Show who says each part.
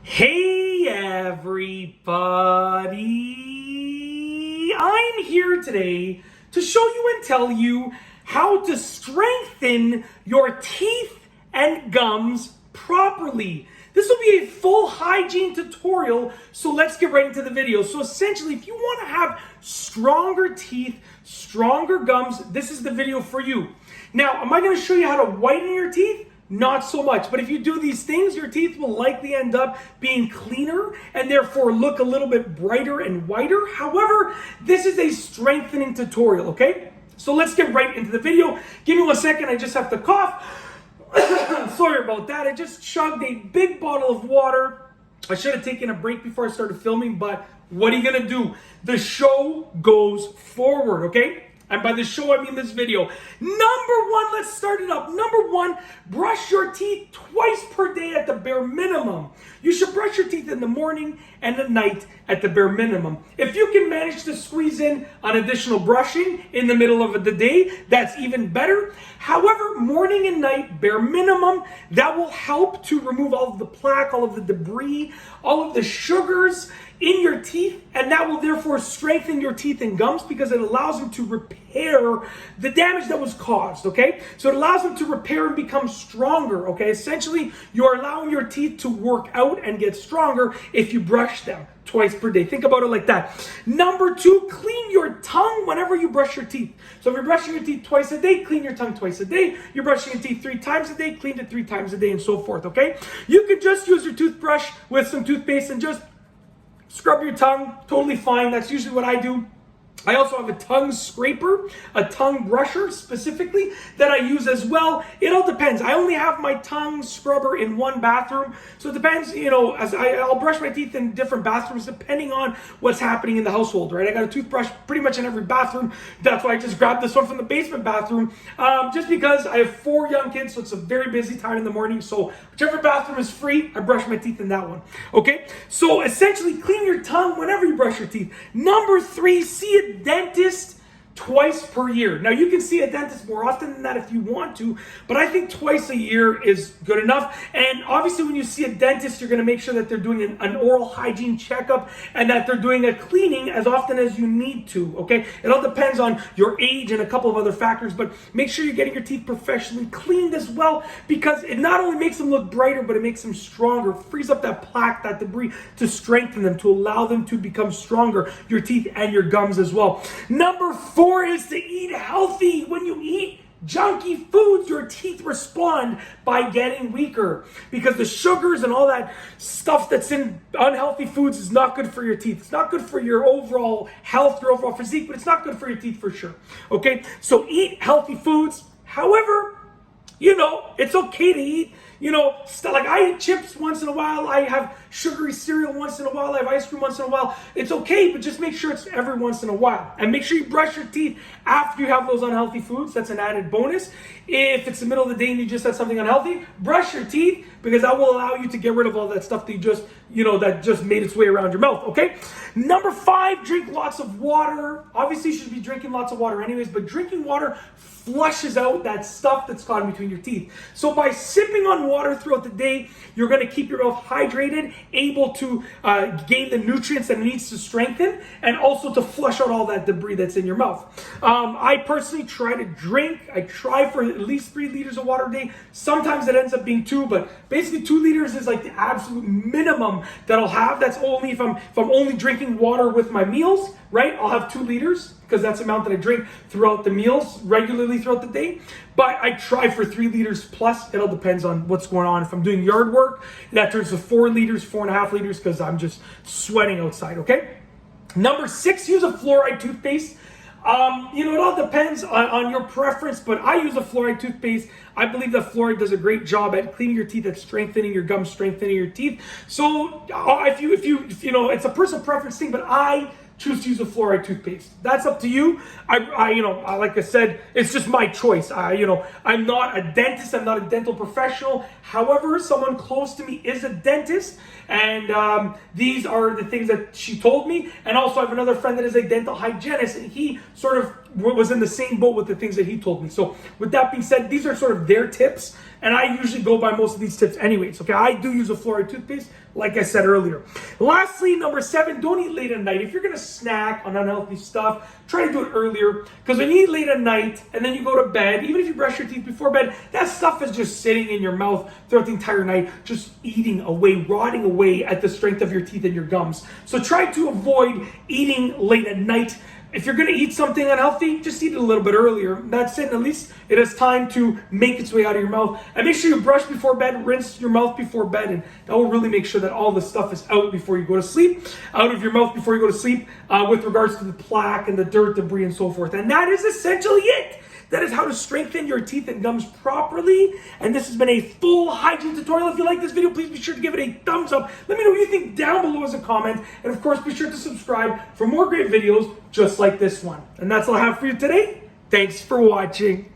Speaker 1: Hey everybody! I'm here today to show you and tell you how to strengthen your teeth and gums properly. This will be a full hygiene tutorial, so let's get right into the video. So essentially, if you want to have stronger teeth, stronger gums, this is the video for you. Now, am I going to show you how to whiten your teeth? Not so much, but if you do these things, your teeth will likely end up being cleaner and therefore look a little bit brighter and whiter. However, this is a strengthening tutorial, okay? So let's get right into the video. Give me 1 second, I just have to cough. Sorry about that. I just chugged a big bottle of water. I should have taken a break before I started filming, but what are you gonna do? The show goes forward, okay? And by the show, I mean this video. Number one, let's start it up. Number one, brush your teeth twice per day at the bare minimum. You should brush your teeth in the morning and at night at the bare minimum. If you can manage to squeeze in an additional brushing in the middle of the day, that's even better. However, morning and night, bare minimum, that will help to remove all of the plaque, all of the debris, all of the sugars in your teeth, and that will therefore strengthen your teeth and gums because it allows them to repair the damage that was caused, okay? So it allows them to repair and become stronger, okay? Essentially, you're allowing your teeth to work out and get stronger if you brush them twice per day. Think about it like that. Number two, clean your tongue whenever you brush your teeth. So if you're brushing your teeth twice a day, clean your tongue twice a day. You're brushing your teeth 3 times a day, clean it 3 times a day, and so forth, okay? You can just use your toothbrush with some toothpaste and just scrub your tongue, totally fine. That's usually what I do. I also have a tongue scraper, a tongue brusher specifically, that I use as well. It all depends. I only have my tongue scrubber in one bathroom. So it depends, you know, I'll brush my teeth in different bathrooms depending on what's happening in the household, right? I got a toothbrush pretty much in every bathroom. That's why I just grabbed this one from the basement bathroom, just because I have 4 young kids, so it's a very busy time in the morning. So whichever bathroom is free, I brush my teeth in that one, okay? So essentially, clean your tongue whenever you brush your teeth. Number 3, see a dentist twice per year. Now, you can see a dentist more often than that if you want to, but I think twice a year is good enough. And obviously, when you see a dentist, you're going to make sure that they're doing an oral hygiene checkup and that they're doing a cleaning as often as you need to, okay? It all depends on your age and a couple of other factors, but make sure you're getting your teeth professionally cleaned as well, because it not only makes them look brighter, but it makes them stronger, frees up that plaque, that debris, to strengthen them, to allow them to become stronger, your teeth and your gums as well. Number 4 is to eat healthy. When you eat junky foods, your teeth respond by getting weaker because the sugars and all that stuff that's in unhealthy foods is not good for your teeth. It's not good for your overall health, your overall physique, but it's not good for your teeth for sure. Okay, so eat healthy foods. However, you know, it's okay to eat, you know, like I eat chips once in a while. I have sugary cereal once in a while. I have ice cream once in a while. It's okay, but just make sure it's every once in a while. And make sure you brush your teeth after you have those unhealthy foods. That's an added bonus. If it's the middle of the day and you just had something unhealthy, brush your teeth, because that will allow you to get rid of all that stuff that you just, you know, that just made its way around your mouth, okay? Number 5, drink lots of water. Obviously, you should be drinking lots of water anyways, but drinking water flushes out that stuff that's caught in between your teeth. So by sipping on water throughout the day, you're going to keep your mouth hydrated, able to gain the nutrients that it needs to strengthen, and also to flush out all that debris that's in your mouth. I personally try to drink. I try for at least 3 liters of water a day. Sometimes it ends up being 2, but basically 2 liters is like the absolute minimum that I'll have. That's only if I'm only drinking water with my meals, right? I'll have 2 liters because that's the amount that I drink throughout the meals regularly throughout the day. But I try for 3 liters plus. It all depends on what's going on. If I'm doing yard work, that turns to 4 liters, 4.5 liters, because I'm just sweating outside, okay? Number 6, use a fluoride toothpaste. You know, it all depends on your preference, but I use a fluoride toothpaste. I believe that fluoride does a great job at cleaning your teeth, at strengthening your gums, strengthening your teeth. So if you know, it's a personal preference thing, but I choose to use a fluoride toothpaste. That's up to you. Like I said, it's just my choice. I'm not a dentist. I'm not a dental professional. However, someone close to me is a dentist, and these are the things that she told me. And also, I have another friend that is a dental hygienist, and he sort of was in the same boat with the things that he told me. So with that being said, these are sort of their tips, and I usually go by most of these tips anyways. Okay, I do use a fluoride toothpaste, like I said earlier. Lastly, number 7, don't eat late at night. If you're gonna snack on unhealthy stuff, try to do it earlier, because when you eat late at night and then you go to bed, even if you brush your teeth before bed, that stuff is just sitting in your mouth throughout the entire night, just eating away, rotting away at the strength of your teeth and your gums. So try to avoid eating late at night. If you're gonna eat something unhealthy, just eat it a little bit earlier. That's it. At least it has time to make its way out of your mouth. And make sure you brush before bed, rinse your mouth before bed, and that will really make sure that all the stuff is out before you go to sleep, out of your mouth before you go to sleep, with regards to the plaque and the dirt, debris, and so forth. And that is essentially it. That is how to strengthen your teeth and gums properly. And this has been a full hygiene tutorial. If you like this video, please be sure to give it a thumbs up. Let me know what you think down below as a comment. And of course, be sure to subscribe for more great videos just like this one. And that's all I have for you today. Thanks for watching.